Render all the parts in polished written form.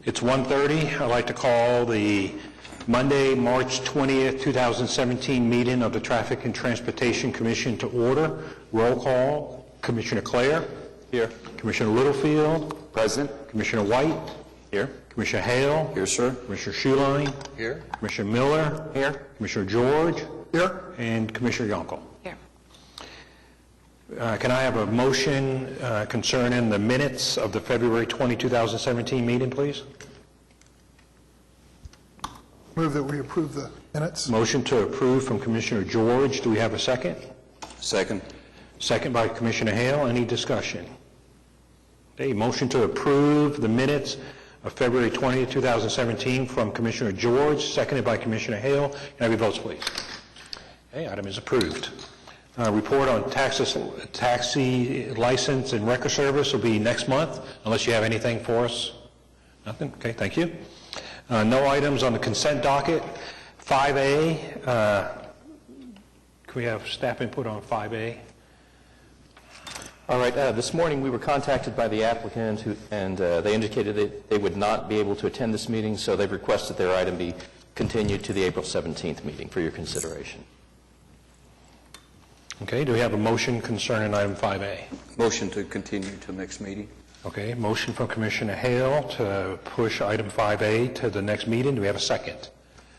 It's 1:30. I'd like to call the Monday, March 20th, 2017 meeting of the Traffic and Transportation Commission to order. Roll call. Commissioner Clare. Here. Commissioner Littlefield. Present. Commissioner White. Here. Commissioner Hale. Here, sir. Commissioner Schuline. Here. Commissioner Miller. Here. Commissioner George. Here. And Commissioner Yonkel. Here. Can I have a motion concerning the minutes of the February 20, 2017 meeting, please? Move that we approve the minutes. Motion to approve from Commissioner George. Do we have a second? Second. Second by Commissioner Hale. Any discussion? Okay, motion to approve the minutes of February 20, 2017 from Commissioner George, seconded by Commissioner Hale. Can I have your votes, please? Okay, item is approved. Report on taxi license and record service will be next month, unless you have anything for us. Nothing? Okay, thank you. No items on the consent docket. 5A, can we have staff input on 5A? All right. This morning we were contacted by the applicant and they indicated that they would not be able to attend this meeting, so they've requested their item be continued to the April 17th meeting for your consideration. Okay, do we have a motion concerning item 5A? Motion to continue to next meeting. Okay, motion from Commissioner Hale to push item 5A to the next meeting. Do we have a second?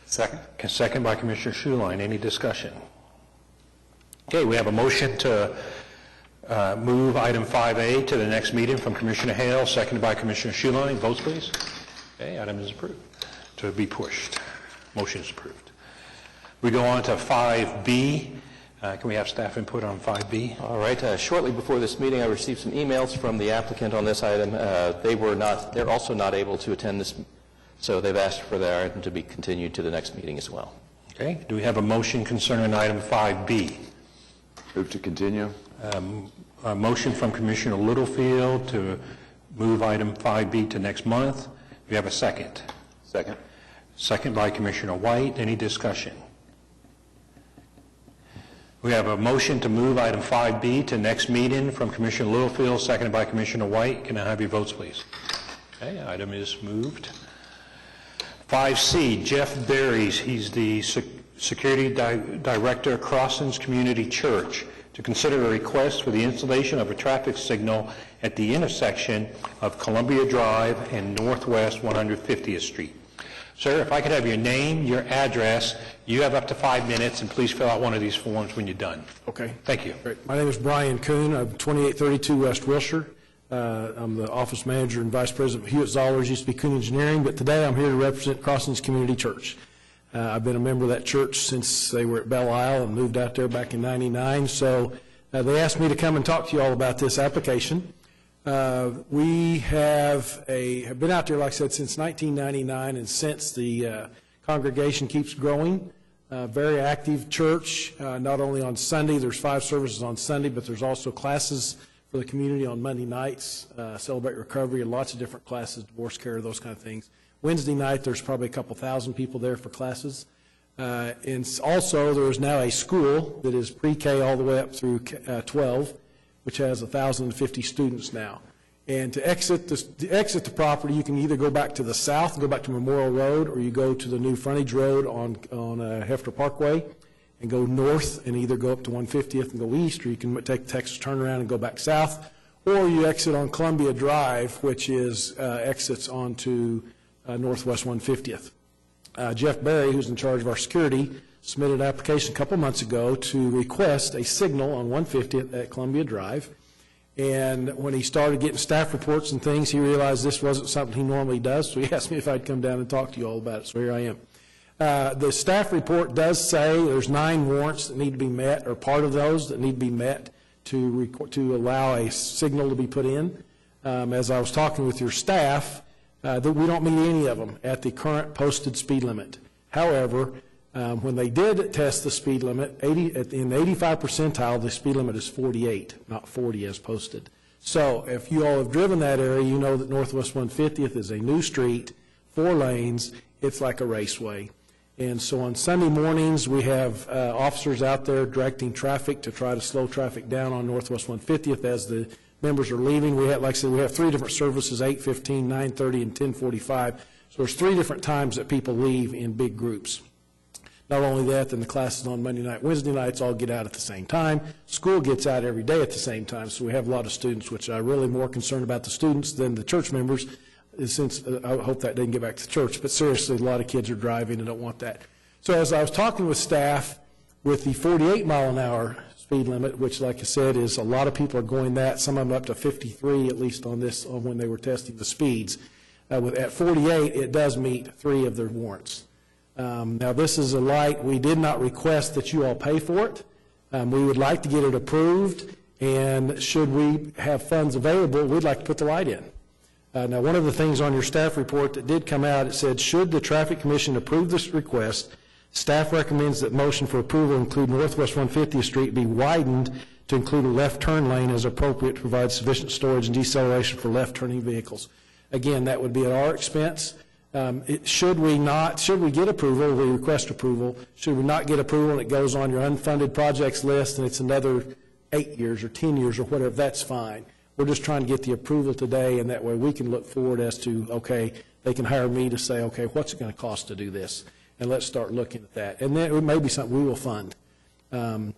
Second. Second by Commissioner Schuline. Any discussion? Okay, we have a motion to move item 5A to the next meeting from Commissioner Hale, seconded by Commissioner Schuline. Votes, please. Okay, item is approved to be pushed. Motion is approved. We go on to 5B. Can we have staff input on 5B? All right. Shortly before this meeting, I received some emails from the applicant on this item. They're also not able to attend this, so they've asked for their item to be continued to the next meeting as well. Okay. Do we have a motion concerning item 5B? Move to continue. A motion from Commissioner Littlefield to move item 5B to next month. Do we have a second? Second. Second by Commissioner White. Any discussion? We have a motion to move item 5B to next meeting from Commissioner Littlefield, seconded by Commissioner White. Can I have your votes, please? Okay, item is moved. 5C, Jeff Berries, he's the Security Director, Crossings Community Church, to consider a request for the installation of a traffic signal at the intersection of Columbia Drive and Northwest 150th Street. Sir, if I could have your name, your address, you have up to 5 minutes, and please fill out one of these forms when you're done. Okay. Thank you. Great. My name is Brian Kuhn. I'm 2832 West Wilshire. I'm the office manager and vice president of Hewitt Zollers. Used to be Kuhn Engineering, but today I'm here to represent Crossings Community Church. I've been a member of that church since they were at Belle Isle and moved out there back in '99. So they asked me to come and talk to you all about this application. We have been out there, like I said, since 1999, and since the congregation keeps growing. Very active church, not only on Sunday. There's 5 services on Sunday, but there's also classes for the community on Monday nights, Celebrate Recovery, and lots of different classes, divorce care, those kind of things. Wednesday night, there's probably a couple thousand people there for classes. And also, there is now a school that is pre-K all the way up through 12, which has 1,050 students now. And to exit the property, you can either go back to the south and go back to Memorial Road, or you go to the new frontage road on Hefter Parkway and go north and either go up to 150th and go east, or you can take the Texas turnaround and go back south, or you exit on Columbia Drive, which is exits onto Northwest 150th. Jeff Berry, who's in charge of our security, submitted an application a couple months ago to request a signal on 150th at Columbia Drive. And when he started getting staff reports and things, he realized this wasn't something he normally does, so he asked me if I'd come down and talk to you all about it, so here I am. The staff report does say there's 9 warrants that need to be met, or part of those that need to be met to allow a signal to be put in. As I was talking with your staff, that we don't meet any of them at the current posted speed limit. However, when they did test the speed limit, in the 85th percentile, the speed limit is 48, not 40 as posted. So if you all have driven that area, you know that Northwest 150th is a new street, 4 lanes. It's like a raceway. And so on Sunday mornings, we have officers out there directing traffic to try to slow traffic down on Northwest 150th as the members are leaving. We have, like I said, we have 3 different services, 8:15, 9:30, and 10:45. So there's 3 different times that people leave in big groups. Not only that, then the classes on Monday night, Wednesday nights all get out at the same time. School gets out every day at the same time, so we have a lot of students, which I'm really more concerned about the students than the church members, since I hope that doesn't get back to church. But seriously, a lot of kids are driving and don't want that. So as I was talking with staff, with the 48-mile-an-hour speed limit, which, like I said, is a lot of people are going that, some of them up to 53, at least on this, on when they were testing the speeds. At 48, it does meet 3 of their warrants. Now, this is a light. We did not request that you all pay for it. We would like to get it approved, and should we have funds available, we'd like to put the light in. Now, one of the things on your staff report that did come out, it said, should the Traffic Commission approve this request, staff recommends that motion for approval include Northwest 150th Street be widened to include a left turn lane as appropriate to provide sufficient storage and deceleration for left-turning vehicles. Again, that would be at our expense. Should we get approval, we request approval. Should we not get approval and it goes on your unfunded projects list and it's another 8 years or 10 years or whatever, that's fine. We're just trying to get the approval today, and that way we can look forward as to, okay, they can hire me to say, okay, what's it going to cost to do this? And let's start looking at that. And then it may be something we will fund. But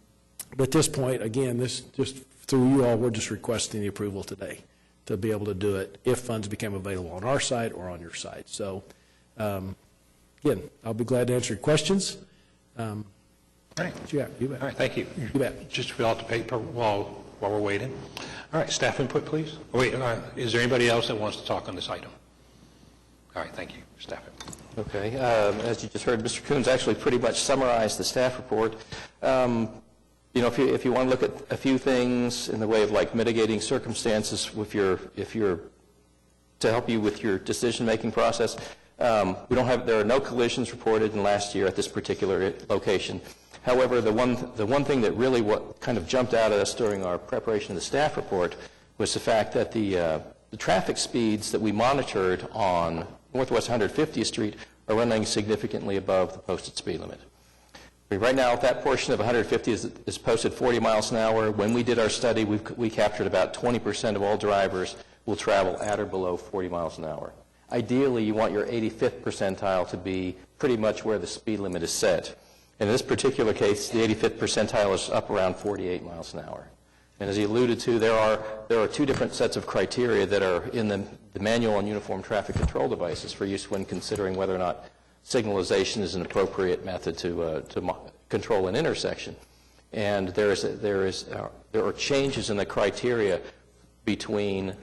at this point, again, this just through you all, we're just requesting the approval today to be able to do it if funds become available on our side or on your side. So, again, I'll be glad to answer your questions. All right. Yeah, you bet. All right, thank you. You bet. Just fill out the paper while we're waiting. All right, staff input, please. Oh, wait, is there anybody else that wants to talk on this item? All right, thank you. Staff input. Okay. As you just heard, Mr. Coons actually pretty much summarized the staff report. You know, if you want to look at a few things in the way of like mitigating circumstances if you're to help you with your decision-making process, there are no collisions reported in last year at this particular location. However, the one thing that really kind of jumped out at us during our preparation of the staff report was the fact that the traffic speeds that we monitored on Northwest 150th Street are running significantly above the posted speed limit. Right now, that portion of 150 is posted 40 miles an hour. When we did our study, we captured about 20% of all drivers will travel at or below 40 miles an hour. Ideally, you want your 85th percentile to be pretty much where the speed limit is set. In this particular case, the 85th percentile is up around 48 miles an hour. And as he alluded to, there are 2 different sets of criteria that are in the manual on uniform traffic control devices for use when considering whether or not signalization is an appropriate method to control an intersection. And there are changes in the criteria between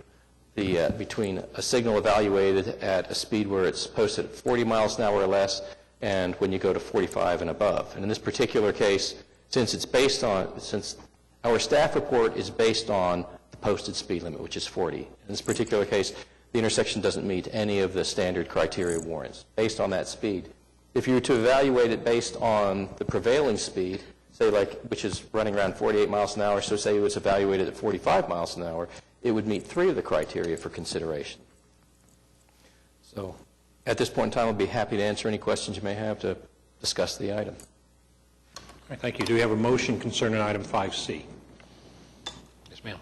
a signal evaluated at a speed where it's posted at 40 miles an hour or less and when you go to 45 and above. And in this particular case, since our staff report is based on the posted speed limit, which is 40. In this particular case, the intersection doesn't meet any of the standard criteria warrants based on that speed. If you were to evaluate it based on the prevailing speed, say which is running around 48 miles an hour, so say it was evaluated at 45 miles an hour, it would meet 3 of the criteria for consideration. So at this point in time, I'll be happy to answer any questions you may have to discuss the item. All right, thank you. Do we have a motion concerning item 5C? Yes, ma'am.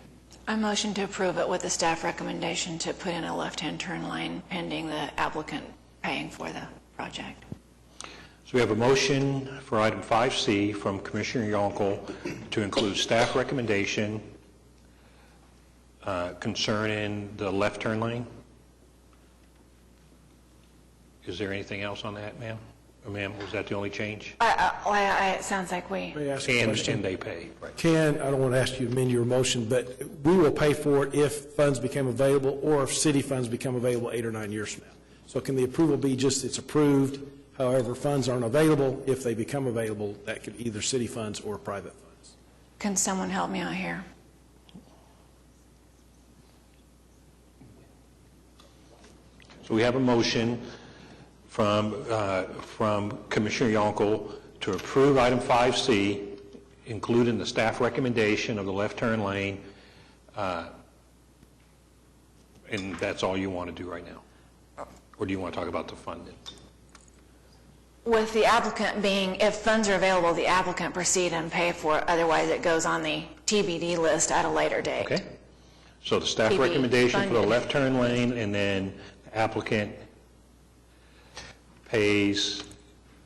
I motion to approve it with the staff recommendation to put in a left-hand turn lane pending the applicant paying for the project. So we have a motion for item 5C from Commissioner Yonkel to include staff recommendation concerning the left turn lane. Is there anything else on that, ma'am? Or ma'am, was that the only change? It sounds like we... May I ask a question? And they pay. Right. Ken, I don't want to ask you to amend your motion, but we will pay for it if funds become available or if city funds become available 8 or 9 years from now. So can the approval be just it's approved, however, funds aren't available? If they become available, that could be either city funds or private funds. Can someone help me out here? So we have a motion from Commissioner Yonkel to approve item 5C, including the staff recommendation of the left turn lane, and that's all you want to do right now? Or do you want to talk about the funding? With the applicant being, if funds are available, the applicant proceed and pay for it. Otherwise, it goes on the TBD list at a later date. Okay. So the staff Be recommendation for the funded. left turn lane, and then the applicant pays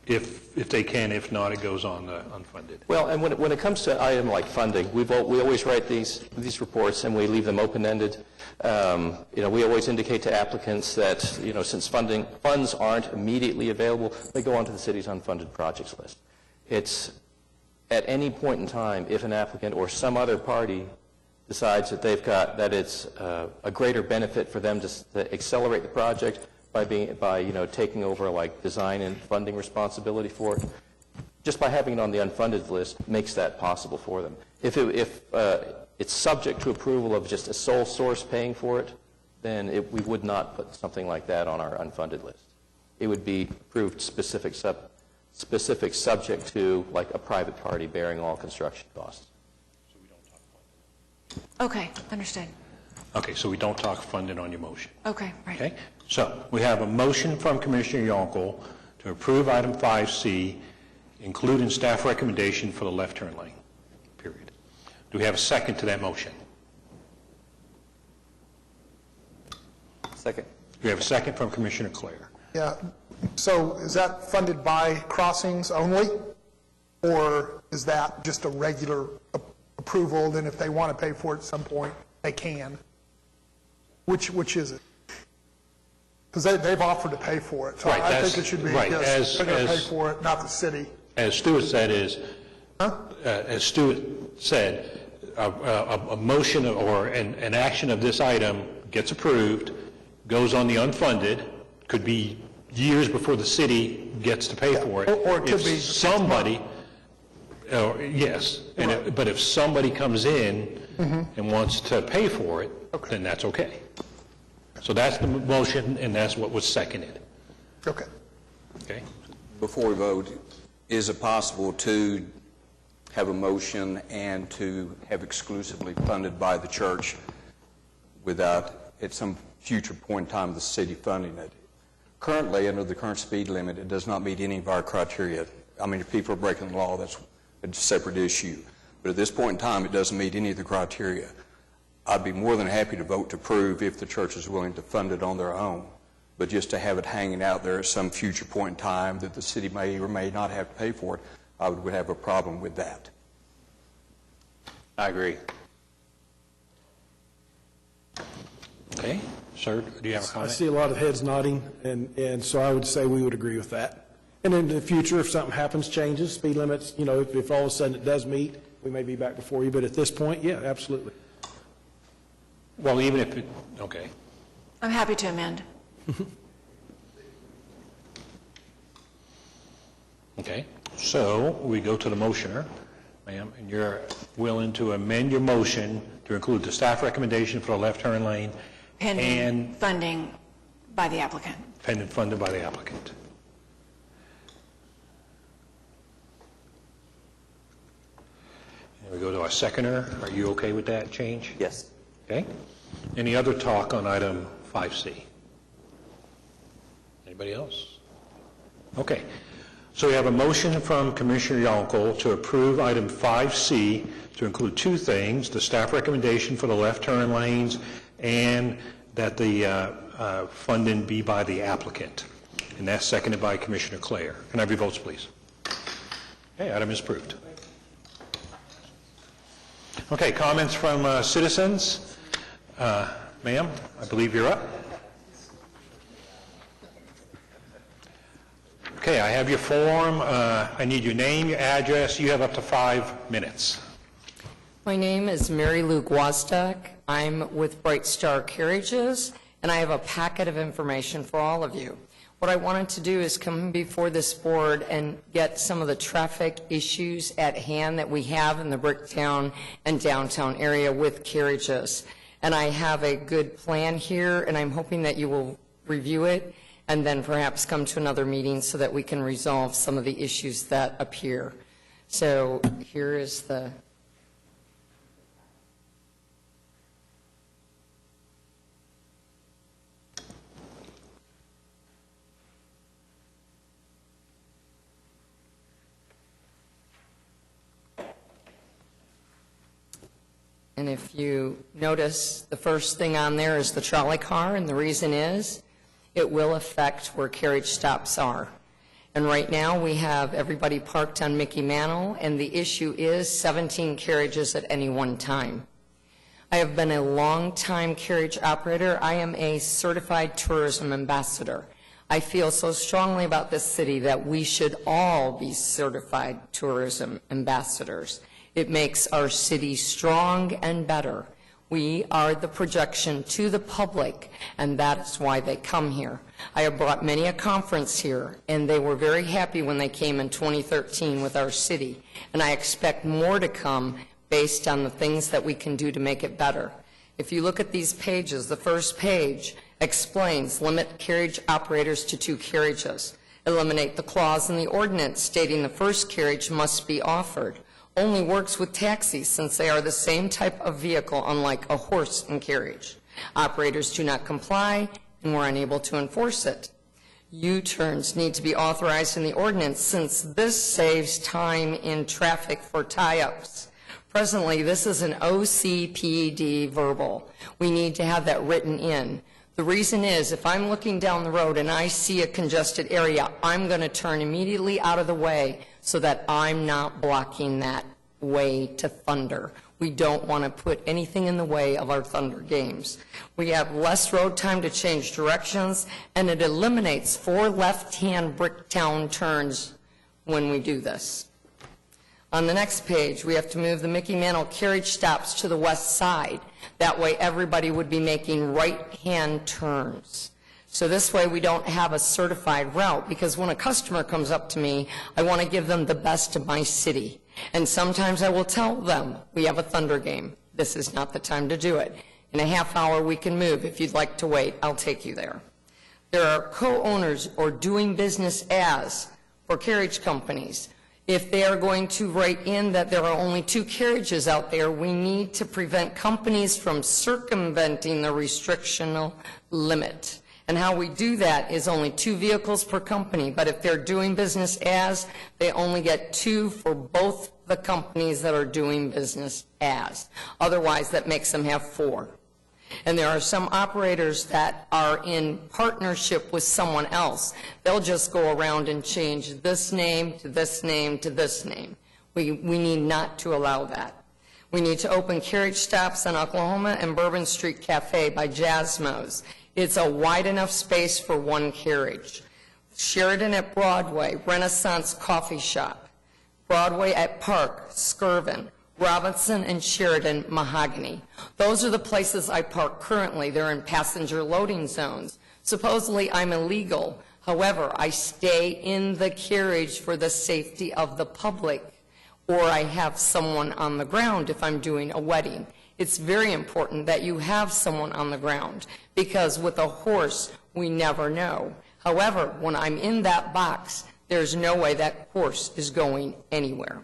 if they can. If not, it goes on the unfunded. Well, and when it comes to an item like funding, we always write these reports and we leave them open-ended. We always indicate to applicants that, since funds aren't immediately available, they go onto the city's unfunded projects list. It's at any point in time, if an applicant or some other party decides that it's a greater benefit for them to accelerate the project by taking over like design and funding responsibility for it, just by having it on the unfunded list makes that possible for them. If it's subject to approval of just a sole source paying for it, then we would not put something like that on our unfunded list. It would be approved specific subject to like a private party bearing all construction costs. Okay, understood. Okay, so we don't talk funded on your motion. Okay, right. Okay, so we have a motion from Commissioner Yonkel to approve item 5C, including staff recommendation for the left turn lane, period. Do we have a second to that motion? Second. Do we have a second from Commissioner Clare? Yeah, so is that funded by crossings only? Or is that just a regular approval, then if they want to pay for it at some point, they can? Which is it? Because they've offered to pay for it, so Right, I think it should be, right, yes, they're going to pay for it, not the city. As Stuart said, a motion or an action of this item gets approved, goes on the unfunded, could be years before the city gets to pay for it. Or it could be somebody, yes, but if somebody comes in and wants to pay for it, then that's okay. So that's the motion, and that's what was seconded. Okay. Okay? Before we vote, is it possible to have a motion and to have exclusively funded by the church without, at some future point in time, the city funding it? Currently, under the current speed limit, it does not meet any of our criteria. I mean, if people are breaking the law, that's a separate issue. But at this point in time, it doesn't meet any of the criteria. I'd be more than happy to vote to approve if the church is willing to fund it on their own. But just to have it hanging out there at some future point in time that the city may or may not have to pay for it, I would have a problem with that. I agree. Okay? Sir, do you have a I comment? see a lot of heads nodding, and so I would say we would agree with that. And in the future, if something happens, changes, speed limits, if all of a sudden it does meet, we may be back before you, but at this point, yeah, absolutely. Well, even if it, okay. I'm happy to amend. Okay, so we go to the motioner, ma'am, and you're willing to amend your motion to include the staff recommendation for the left turn lane Pending and funding by the applicant. pending funded by the applicant. And we go to our seconder. Are you okay with that change? Yes. Okay. Any other talk on item 5C? Anybody else? Okay. So we have a motion from Commissioner Yonkel to approve item 5C to include two things, the staff recommendation for the left turn lanes and that the funding be by the applicant. And that's seconded by Commissioner Clare. Can I have your votes, please? Okay, item is approved. Okay, comments from citizens? Ma'am, I believe you're up. Okay, I have your form. I need your name, your address. You have up to 5 minutes. My name is Mary Lou Gwazdak. I'm with Bright Star Carriages, and I have a packet of information for all of you. What I wanted to do is come before this board and get some of the traffic issues at hand that we have in the Bricktown and downtown area with carriages. And I have a good plan here, and I'm hoping that you will review it and then perhaps come to another meeting so that we can resolve some of the issues that appear. So here is the... And if you notice, the first thing on there is the trolley car, and the reason is it will affect where carriage stops are. And right now, we have everybody parked on Mickey Mantle, and the issue is 17 carriages at any one time. I have been a long-time carriage operator. I am a certified tourism ambassador. I feel so strongly about this city that we should all be certified tourism ambassadors. It makes our city strong and better. We are the projection to the public, and that's why they come here. I have brought many a conference here, and they were very happy when they came in 2013 with our city, and I expect more to come based on the things that we can do to make it better. If you look at these pages, the first page explains limit carriage operators to 2 carriages, eliminate the clause in the ordinance stating the first carriage must be offered, only works with taxis since they are the same type of vehicle unlike a horse and carriage. Operators do not comply and we're unable to enforce it. U-turns need to be authorized in the ordinance since this saves time in traffic for tie-ups. Presently, this is an OCPD verbal. We need to have that written in. The reason is, if I'm looking down the road and I see a congested area, I'm going to turn immediately out of the way so that I'm not blocking that way to Thunder. We don't want to put anything in the way of our Thunder games. We have less road time to change directions, and it eliminates 4 left-hand Bricktown turns when we do this. On the next page, we have to move the Mickey Mantle carriage stops to the west side. That way, everybody would be making right-hand turns. So this way, we don't have a certified route, because when a customer comes up to me, I want to give them the best of my city. And sometimes I will tell them, we have a Thunder game. This is not the time to do it. In a half hour, we can move. If you'd like to wait, I'll take you there. There are co-owners or doing business as for carriage companies. If they are going to write in that there are only 2 carriages out there, we need to prevent companies from circumventing the restrictional limit. And how we do that is only 2 vehicles per company, but if they're doing business as, they only get 2 for both the companies that are doing business as. Otherwise, that makes them have 4. And there are some operators that are in partnership with someone else. They'll just go around and change this name to this name to this name. We need not to allow that. We need to open carriage stops on Oklahoma and Bourbon Street Cafe by Jasmo's. It's a wide enough space for 1 carriage. Sheridan at Broadway, Renaissance Coffee Shop. Broadway at Park, Skirvin. Robinson and Sheridan, Mahogany. Those are the places I park currently. They're in passenger loading zones. Supposedly, I'm illegal. However, I stay in the carriage for the safety of the public, or I have someone on the ground if I'm doing a wedding. It's very important that you have someone on the ground, because with a horse, we never know. However, when I'm in that box, there's no way that horse is going anywhere.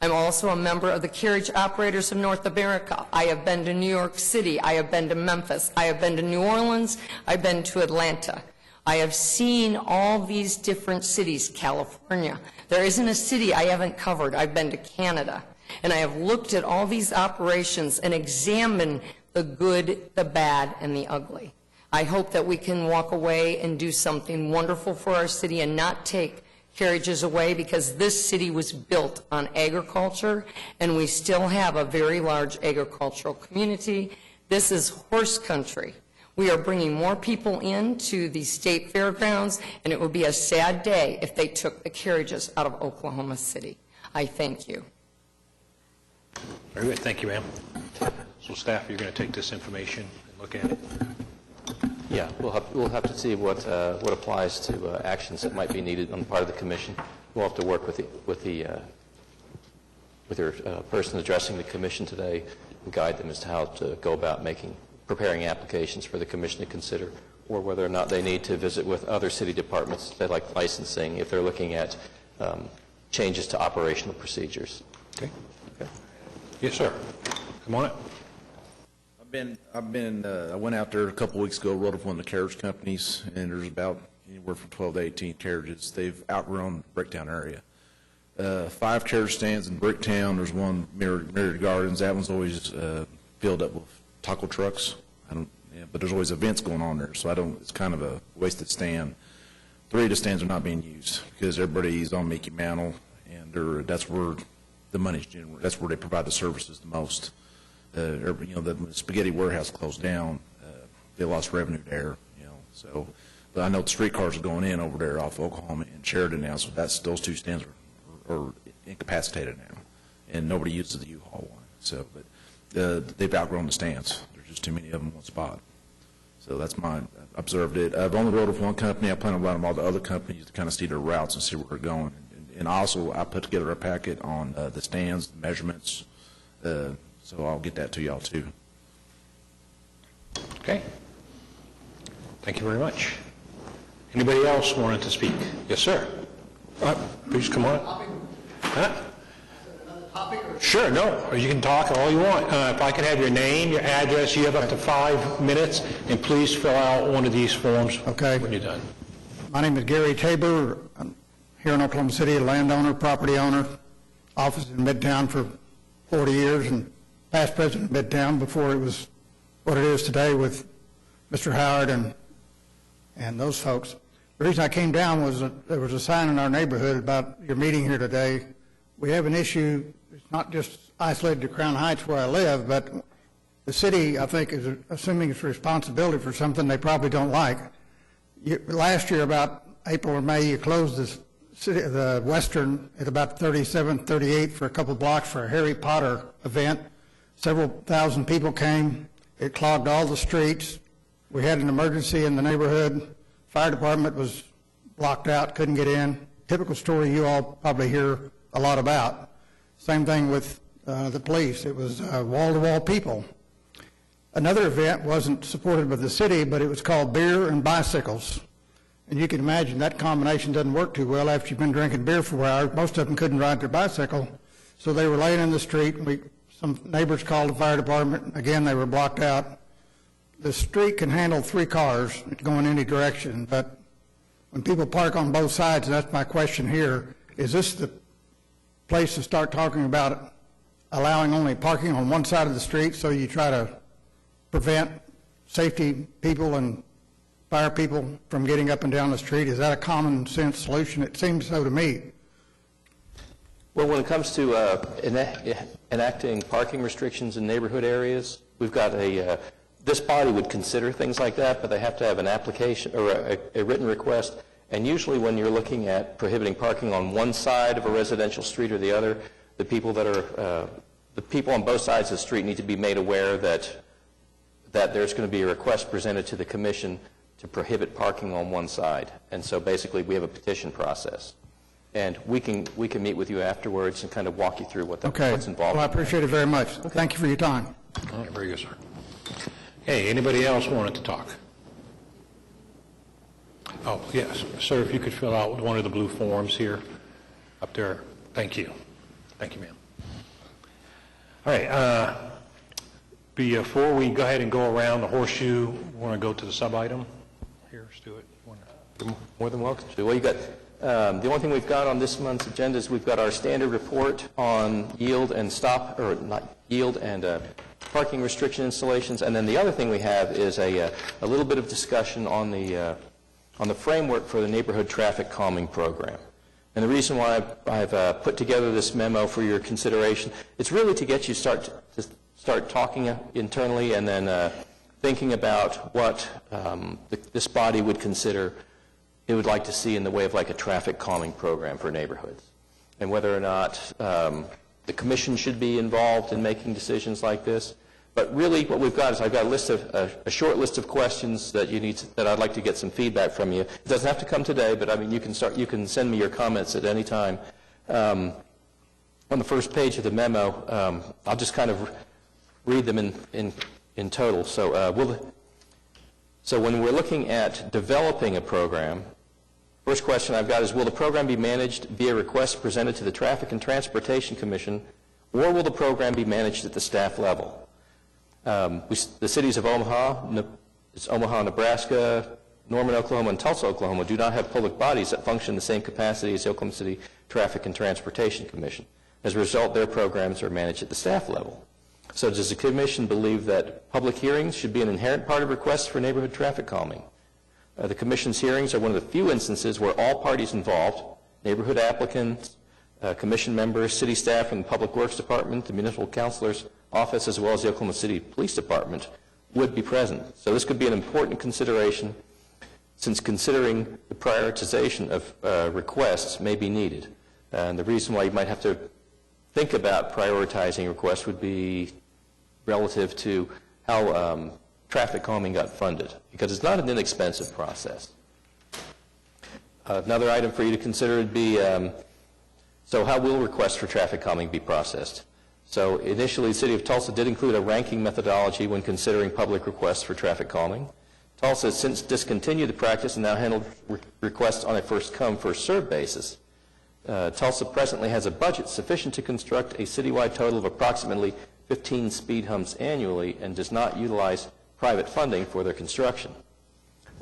I'm also a member of the Carriage Operators of North America. I have been to New York City. I have been to Memphis. I have been to New Orleans. I've been to Atlanta. I have seen all these different cities, California. There isn't a city I haven't covered. I've been to Canada. And I have looked at all these operations and examined the good, the bad, and the ugly. I hope that we can walk away and do something wonderful for our city and not take carriages away, because this city was built on agriculture, and we still have a very large agricultural community. This is horse country. We are bringing more people into the state fairgrounds, and it would be a sad day if they took the carriages out of Oklahoma City. I thank you. Very good. Thank you, ma'am. So staff, you're going to take this information and look at it. Yeah, we'll have to see what applies to actions that might be needed on the part of the commission. We'll have to work with your person addressing the commission today and guide them as to how to go about preparing applications for the commission to consider, or whether or not they need to visit with other city departments that like licensing if they're looking at changes to operational procedures. Okay. Yes, sir. Come on up. I went out there a couple weeks ago, wrote up one of the carriage companies, and there's about anywhere from 12 to 18 carriages. They've outgrown the Bricktown area. 5 carriage stands in Bricktown. There's one, Myriad Gardens. That one's always filled up with taco trucks. But there's always events going on there, so it's kind of a wasted stand. 3 of the stands are not being used because everybody's on Mickey Mantle, and that's where the money's generated. That's where they provide the services the most. The Spaghetti Warehouse closed down. They lost revenue there, so. But I know the streetcars are going in over there off Oklahoma and Sheridan now, so those 2 stands are incapacitated now, and nobody uses the U-Haul one. So, but they've outgrown the stands. There's just too many of them in one spot. So that's mine. I observed it. I've only rode with one company. I plan on riding with all the other companies to kind of see their routes and see where they're going. And also, I put together a packet on the stands, the measurements, so I'll get that to y'all too. Okay. Thank you very much. Anybody else wanted to speak? Yes, sir. Please come on. Huh? Sure, no, you can talk all you want. If I could have your name, your address, you have up to 5 minutes, and please fill out one of these forms Okay. when you're done. My name is Gary Tabor. I'm here in Oklahoma City, a landowner, property owner, office in Midtown for 40 years, and past president of Midtown before it was what it is today with Mr. Howard and those folks. The reason I came down was that there was a sign in our neighborhood about your meeting here today. We have an issue. It's not just isolated to Crown Heights where I live, but the city, I think, is assuming its responsibility for something they probably don't like. Last year, about April or May, you closed the Western at about 37th, 38th for a couple blocks for a Harry Potter event. Several thousand people came. It clogged all the streets. We had an emergency in the neighborhood. Fire department was blocked out, couldn't get in. Typical story you all probably hear a lot about. Same thing with the police. It was wall-to-wall people. Another event wasn't supported by the city, but it was called Beer and Bicycles. And you can imagine that combination doesn't work too well after you've been drinking beer for 4 hours. Most of them couldn't ride their bicycle, so they were laying in the street. Some neighbors called the fire department. Again, they were blocked out. The street can handle 3 cars going any direction, but when people park on both sides, and that's my question here, is this the place to start talking about allowing only parking on one side of the street so you try to prevent safety people and fire people from getting up and down the street? Is that a common sense solution? It seems so to me. Well, when it comes to enacting parking restrictions in neighborhood areas, we've got this body would consider things like that, but they have to have an application or a written request. And usually when you're looking at prohibiting parking on one side of a residential street or the other, the people on both sides of the street need to be made aware that there's going to be a request presented to the commission to prohibit parking on one side. And so basically we have a petition process. And we can meet with you afterwards and kind of walk you through what's involved. Well, I appreciate it very much. Thank you for your time. All right, very good, sir. Hey, anybody else wanted to talk? Oh, yes. Sir, if you could fill out one of the blue forms here, up there. Thank you. Thank you, ma'am. All right. Before we go ahead and go around the horseshoe, we want to go to the sub-item. Here, Stuart. You're more than welcome. Well, you got the only thing we've got on this month's agenda is we've got our standard report on yield and parking restriction installations, and then the other thing we have is a little bit of discussion on the framework for the neighborhood traffic calming program. And the reason why I've put together this memo for your consideration, it's really to get you to start talking internally and then thinking about what this body would consider it would like to see in the way of like a traffic calming program for neighborhoods, and whether or not the commission should be involved in making decisions like this. But really what we've got is I've got a short list of questions that I'd like to get some feedback from you. It doesn't have to come today, but I mean you can send me your comments at any time. On the first page of the memo, I'll just kind of read them in total. So when we're looking at developing a program, first question I've got is, will the program be managed via requests presented to the Traffic and Transportation Commission, or will the program be managed at the staff level? The cities of Omaha, Nebraska, Norman, Oklahoma, and Tulsa, Oklahoma do not have public bodies that function in the same capacity as the Oklahoma City Traffic and Transportation Commission. As a result, their programs are managed at the staff level. So does the commission believe that public hearings should be an inherent part of requests for neighborhood traffic calming? The commission's hearings are one of the few instances where all parties involved, neighborhood applicants, commission members, city staff from the Public Works Department, the municipal counselor's office, as well as the Oklahoma City Police Department, would be present. So this could be an important consideration, since considering the prioritization of requests may be needed. And the reason why you might have to think about prioritizing requests would be relative to how traffic calming got funded, because it's not an inexpensive process. Another item for you to consider would be, so how will requests for traffic calming be processed? So initially, the City of Tulsa did include a ranking methodology when considering public requests for traffic calming. Tulsa has since discontinued the practice and now handles requests on a first-come, first-served basis. Tulsa presently has a budget sufficient to construct a citywide total of approximately 15 speed humps annually and does not utilize private funding for their construction.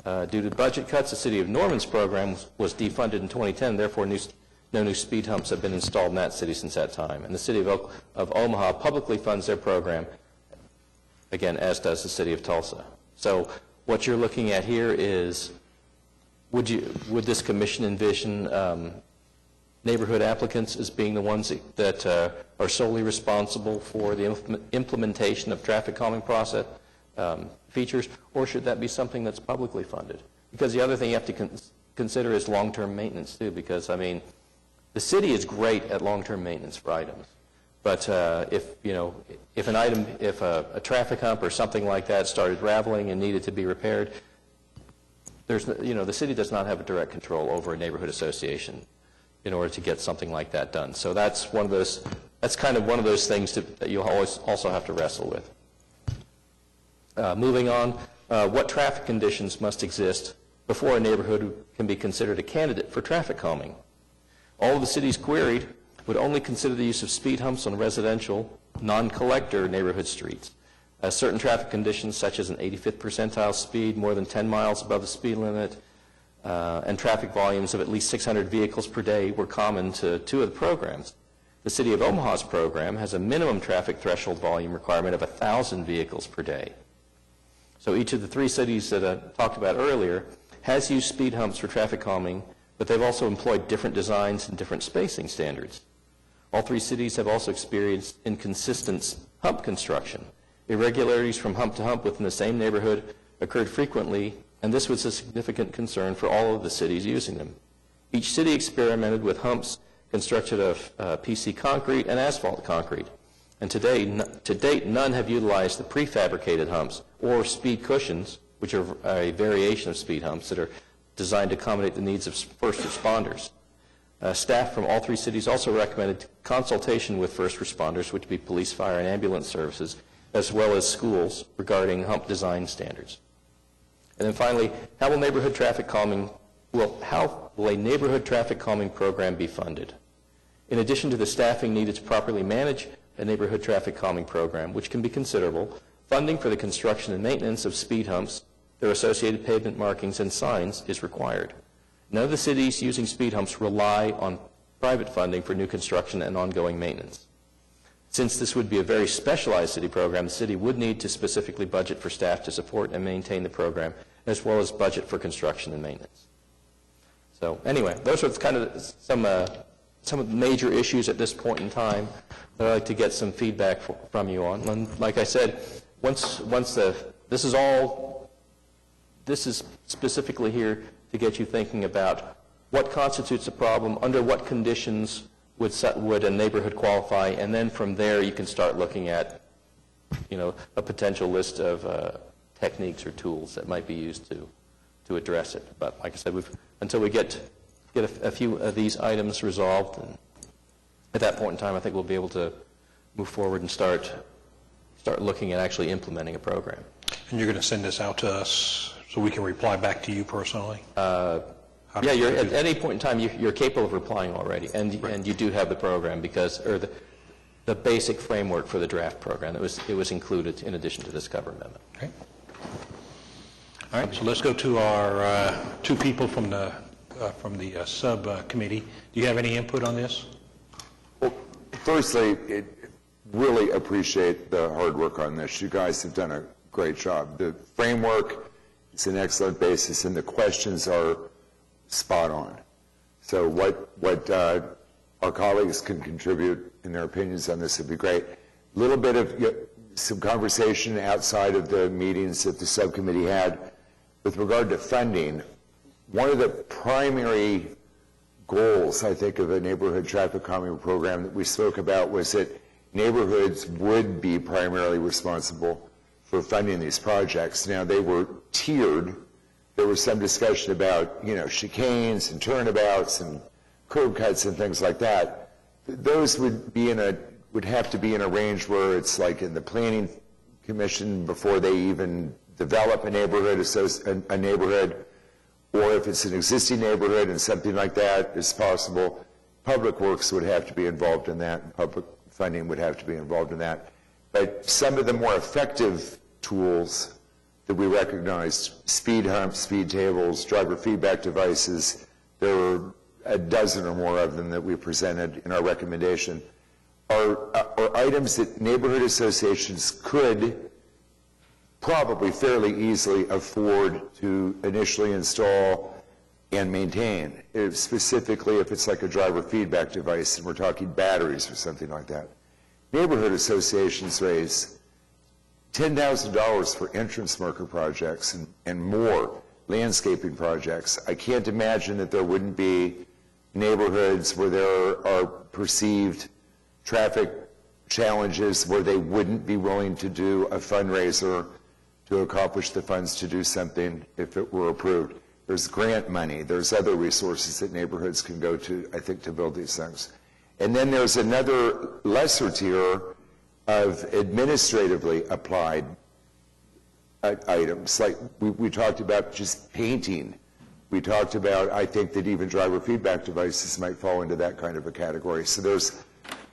Due to budget cuts, the City of Norman's program was defunded in 2010, therefore no new speed humps have been installed in that city since that time. And the City of Omaha publicly funds their program, again, as does the City of Tulsa. So what you're looking at here is, would this commission envision neighborhood applicants as being the ones that are solely responsible for the implementation of traffic calming process features, or should that be something that's publicly funded? Because the other thing you have to consider is long-term maintenance too, because I mean, the city is great at long-term maintenance for items, but if a traffic hump or something like that started raveling and needed to be repaired, the city does not have a direct control over a neighborhood association in order to get something like that done. So that's kind of one of those things that you'll always also have to wrestle with. Moving on, what traffic conditions must exist before a neighborhood can be considered a candidate for traffic calming? All of the cities queried would only consider the use of speed humps on residential, non-collector neighborhood streets. Certain traffic conditions, such as an 85th percentile speed, more than 10 miles above the speed limit, and traffic volumes of at least 600 vehicles per day were common to two of the programs. The City of Omaha's program has a minimum traffic threshold volume requirement of 1,000 vehicles per day. So each of the three cities that I talked about earlier has used speed humps for traffic calming, but they've also employed different designs and different spacing standards. All three cities have also experienced inconsistent hump construction. Irregularities from hump to hump within the same neighborhood occurred frequently, and this was a significant concern for all of the cities using them. Each city experimented with humps constructed of PC concrete and asphalt concrete, and to date, none have utilized the prefabricated humps or speed cushions, which are a variation of speed humps that are designed to accommodate the needs of first responders. Staff from all three cities also recommended consultation with first responders, which would be police, fire, and ambulance services, as well as schools, regarding hump design standards. And then finally, how will a neighborhood traffic calming program be funded? In addition to the staffing needed to properly manage a neighborhood traffic calming program, which can be considerable, funding for the construction and maintenance of speed humps, their associated pavement markings, and signs is required. None of the cities using speed humps rely on private funding for new construction and ongoing maintenance. Since this would be a very specialized city program, the city would need to specifically budget for staff to support and maintain the program, as well as budget for construction and maintenance. So anyway, those are kind of some of the major issues at this point in time that I'd like to get some feedback from you on. And like I said, this is specifically here to get you thinking about what constitutes a problem, under what conditions would a neighborhood qualify, and then from there you can start looking at, a potential list of techniques or tools that might be used to address it. But like I said, until we get a few of these items resolved, and at that point in time, I think we'll be able to move forward and start looking at actually implementing a program. And you're going to send this out to us so we can reply back to you personally? Yeah, at any point in time, you're capable of replying already, and you do have the program the basic framework for the draft program. It was included in addition to this cover amendment. Okay. All right, so let's go to our two people from the subcommittee. Do you have any input on this? Well, firstly, really appreciate the hard work on this. You guys have done a great job. The framework is an excellent basis, and the questions are spot on. So what our colleagues can contribute in their opinions on this would be great. A little bit of some conversation outside of the meetings that the subcommittee had with regard to funding. One of the primary goals, I think, of a neighborhood traffic calming program that we spoke about was that neighborhoods would be primarily responsible for funding these projects. Now, they were tiered. There was some discussion about, chicanes and turnabouts and curb cuts and things like that. Those would have to be in a range where it's like in the planning commission before they even develop a neighborhood, or if it's an existing neighborhood and something like that is possible, Public Works would have to be involved in that, and public funding would have to be involved in that. But some of the more effective tools that we recognized, speed humps, speed tables, driver feedback devices, there were a dozen or more of them that we presented in our recommendation, are items that neighborhood associations could probably fairly easily afford to initially install and maintain, specifically if it's like a driver feedback device and we're talking batteries or something like that. Neighborhood associations raise $10,000 for entrance marker projects and more landscaping projects. I can't imagine that there wouldn't be neighborhoods where there are perceived traffic challenges where they wouldn't be willing to do a fundraiser to accomplish the funds to do something if it were approved. There's grant money. There's other resources that neighborhoods can go to, I think, to build these things. And then there's another lesser tier of administratively applied items. Like we talked about just painting. We talked about, I think that even driver feedback devices might fall into that kind of a category. So there's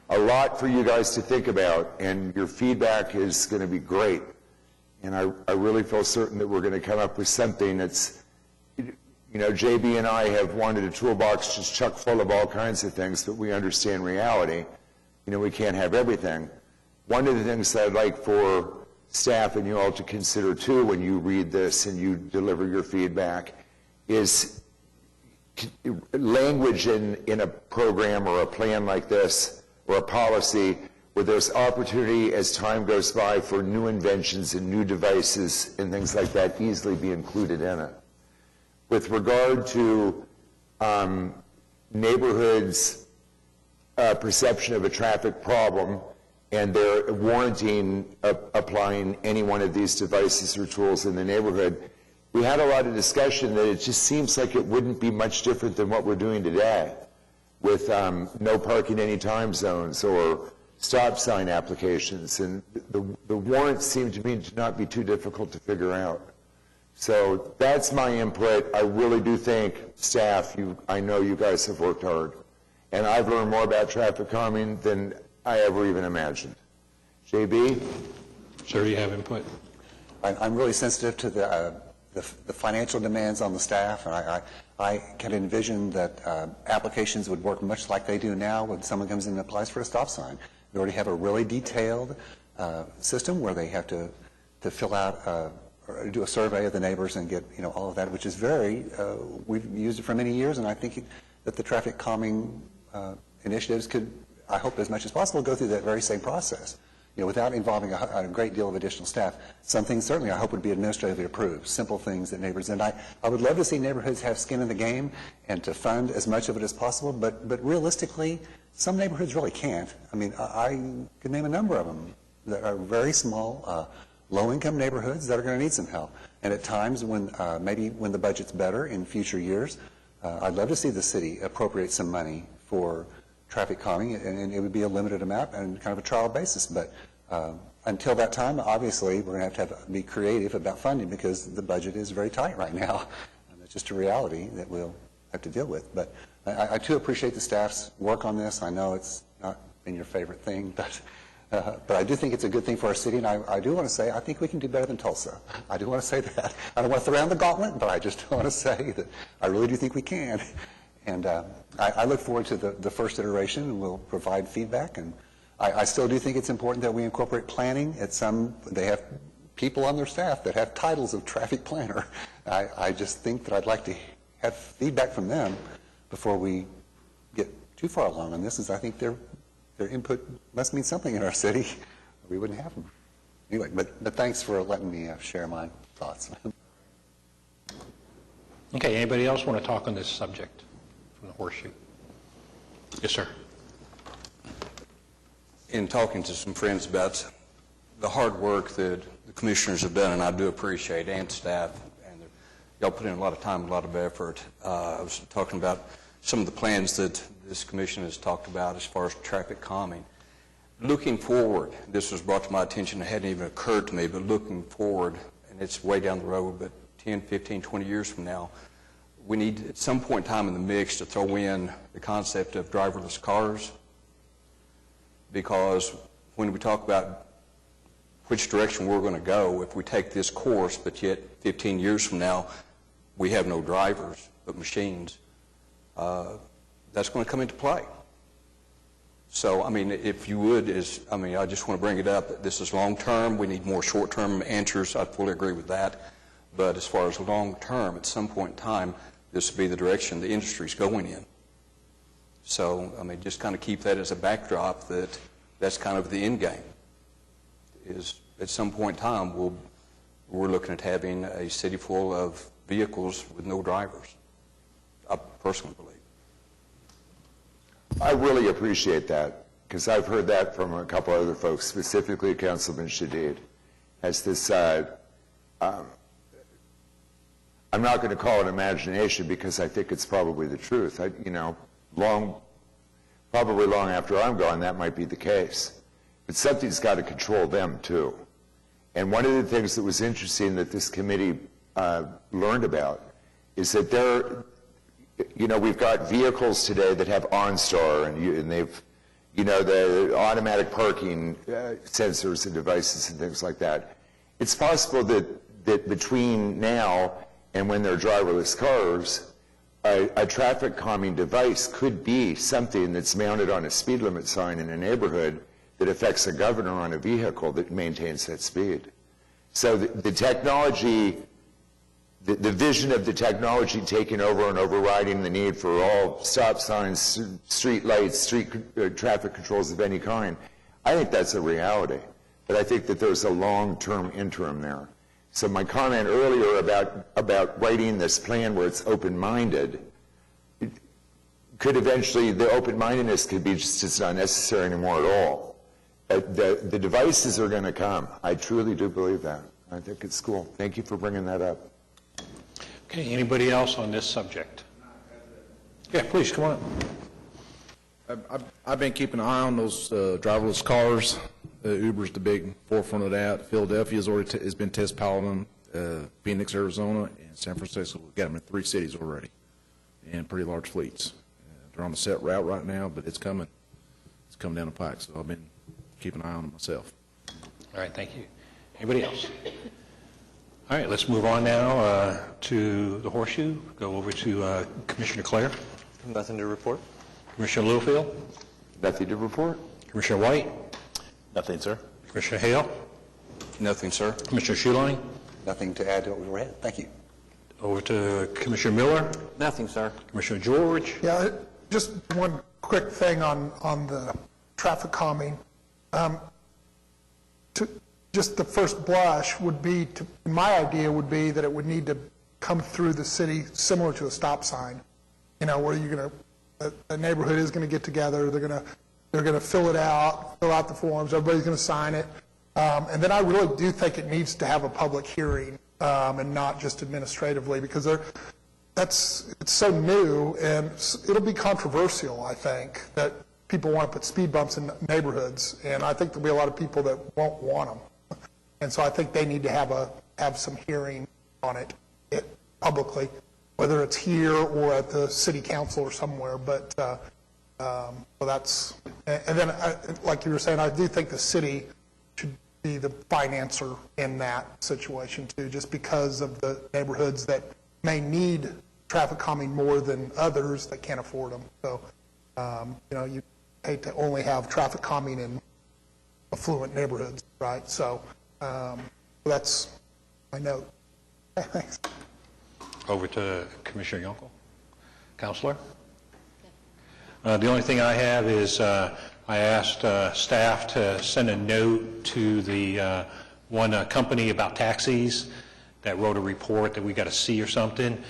a lot for you guys to think about, and your feedback is going to be great. And I really feel certain that we're going to come up with something that's, JB and I have wanted a toolbox just chock full of all kinds of things, but we understand reality. We can't have everything. One of the things that I'd like for staff and you all to consider too when you read this and you deliver your feedback is language in a program or a plan like this or a policy where there's opportunity as time goes by for new inventions and new devices and things like that easily be included in it. With regard to neighborhoods' perception of a traffic problem and their warranting applying any one of these devices or tools in the neighborhood, we had a lot of discussion that it just seems like it wouldn't be much different than what we're doing today with no parking any time zones or stop sign applications, and the warrants seem to me to not be too difficult to figure out. So that's my input. I really do think staff, I know you guys have worked hard, and I've learned more about traffic calming than I ever even imagined. JB? Sir, do you have input? I'm really sensitive to the financial demands on the staff, and I can envision that applications would work much like they do now when someone comes in and applies for a stop sign. We already have a really detailed system where they have to fill out or do a survey of the neighbors and get all of that, which is we've used it for many years, and I think that the traffic calming initiatives could, I hope as much as possible, go through that very same process, without involving a great deal of additional staff. Some things certainly I hope would be administratively approved, simple things that neighbors, and I would love to see neighborhoods have skin in the game and to fund as much of it as possible, but realistically, some neighborhoods really can't. I mean, I could name a number of them that are very small, low-income neighborhoods that are going to need some help. And at times when maybe when the budget's better in future years, I'd love to see the city appropriate some money for traffic calming, and it would be a limited amount and kind of a trial basis. But until that time, obviously, we're going to have to be creative about funding because the budget is very tight right now. And it's just a reality that we'll have to deal with. But I too appreciate the staff's work on this. I know it's not been your favorite thing, but I do think it's a good thing for our city, and I do want to say I think we can do better than Tulsa. I do want to say that. I don't want to throw around the gauntlet, but I just want to say that I really do think we can. And I look forward to the first iteration, and we'll provide feedback. And I still do think it's important that we incorporate planning at some, they have people on their staff that have titles of traffic planner. I just think that I'd like to have feedback from them before we get too far along on this, is I think their input must mean something in our city, or we wouldn't have them. Anyway, but thanks for letting me share my thoughts. Okay, anybody else want to talk on this subject from the Horseshoe? Yes, sir. In talking to some friends about the hard work that the commissioners have done, and I do appreciate, and staff, and y'all put in a lot of time, a lot of effort. I was talking about some of the plans that this commission has talked about as far as traffic calming. Looking forward, this was brought to my attention, it hadn't even occurred to me, but looking forward, and it's way down the road, but 10, 15, 20 years from now, we need at some point in time in the mix to throw in the concept of driverless cars, because when we talk about which direction we're going to go, if we take this course, but yet 15 years from now, we have no drivers, but machines, that's going to come into play. So, I mean, if you would, I just want to bring it up. This is long-term. We need more short-term answers. I fully agree with that. But as far as long-term, at some point in time, this will be the direction the industry's going in. So, I mean, just kind of keep that as a backdrop that that's kind of the end game. Is at some point in time, we're looking at having a city full of vehicles with no drivers. I personally believe. I really appreciate that, because I've heard that from a couple other folks, specifically Councilman Shadid, has this, I'm not going to call it imagination, because I think it's probably the truth. Probably long after I'm gone, that might be the case. But something's got to control them, too. And one of the things that was interesting that this committee learned about is that we've got vehicles today that have OnStar, and they've, the automatic parking sensors and devices and things like that. It's possible that between now and when they're driverless cars, a traffic calming device could be something that's mounted on a speed limit sign in a neighborhood that affects a governor on a vehicle that maintains that speed. So the technology, the vision of the technology taking over and overriding the need for all stop signs, street lights, street traffic controls of any kind, I think that's a reality. But I think that there's a long-term interim there. So my comment earlier about writing this plan where it's open-minded, could eventually, the open-mindedness could be just not necessary anymore at all. The devices are going to come. I truly do believe that. I think it's cool. Thank you for bringing that up. Okay, anybody else on this subject? Yeah, please, come on. I've been keeping an eye on those driverless cars. Uber's the big forefront of that. Philadelphia has been test piloting them. Phoenix, Arizona, and San Francisco. We've got them in 3 cities already, and pretty large fleets. They're on a set route right now, but it's coming. It's coming down the pike. So I've been keeping an eye on it myself. All right, thank you. Anybody else? All right, let's move on now to the Horseshoe. Go over to Commissioner Clare. Nothing to report. Commissioner Littlefield. Nothing to report. Commissioner White. Nothing, sir. Commissioner Hale. Nothing, sir. Commissioner Schuline. Nothing to add to what we read. Thank you. Over to Commissioner Miller. Nothing, sir. Commissioner George. Yeah, just one quick thing on the traffic calming. Just the first blush would be, my idea would be that it would need to come through the city similar to a stop sign, where you're going to, a neighborhood is going to get together, they're going to fill out the forms, everybody's going to sign it. And then I really do think it needs to have a public hearing and not just administratively, because it's so new, and it'll be controversial, I think, that people want to put speed bumps in neighborhoods, and I think there'll be a lot of people that won't want them. And so I think they need to have some hearing on it publicly, whether it's here or at the city council or somewhere. But so that's, and then like you were saying, I do think the city should be the financer in that situation too, just because of the neighborhoods that may need traffic calming more than others that can't afford them. So you hate to only have traffic calming in affluent neighborhoods, right? So that's my note. Thanks. Over to Commissioner Yonkel. Counselor? The only thing I have is I asked staff to send a note to the one company about taxis that wrote a report that we got to see or something.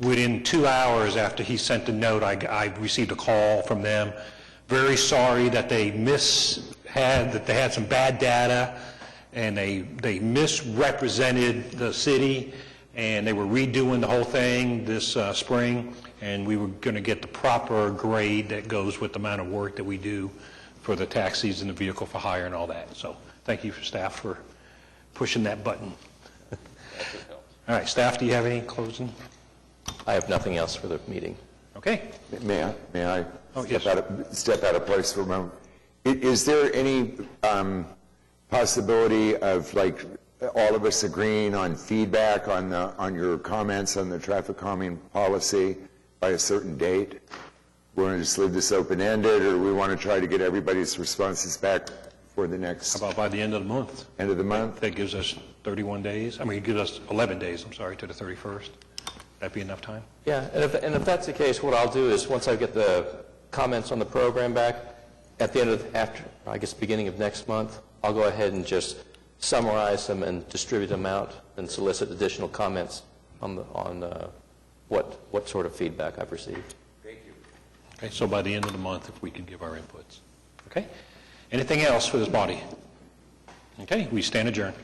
Within 2 hours after he sent the note, I received a call from them. Very sorry that they had some bad data and they misrepresented the city, and they were redoing the whole thing this spring, and we were going to get the proper grade that goes with the amount of work that we do for the taxis and the vehicle for hire and all that. So thank you for staff for pushing that button. All right, staff, do you have any closing? I have nothing else for the meeting. Okay. May I Oh, yes. step out of place for a moment? Is there any possibility of, like, all of us agreeing on feedback on your comments on the traffic calming policy by a certain date? We want to just leave this open-ended, or we want to try to get everybody's responses back for the next How about by the end of the month? end of the month? That gives us 31 days. I mean, it gives us 11 days, I'm sorry, to the 31st. That be enough time? Yeah, and if that's the case, what I'll do is, once I get the comments on the program back, at the end of, after, I guess, beginning of next month, I'll go ahead and just summarize them and distribute them out and solicit additional comments on what sort of feedback I've received. Okay, so by the end of the month, if we can give our inputs. Okay? Anything else for this body? Okay, we stand adjourned.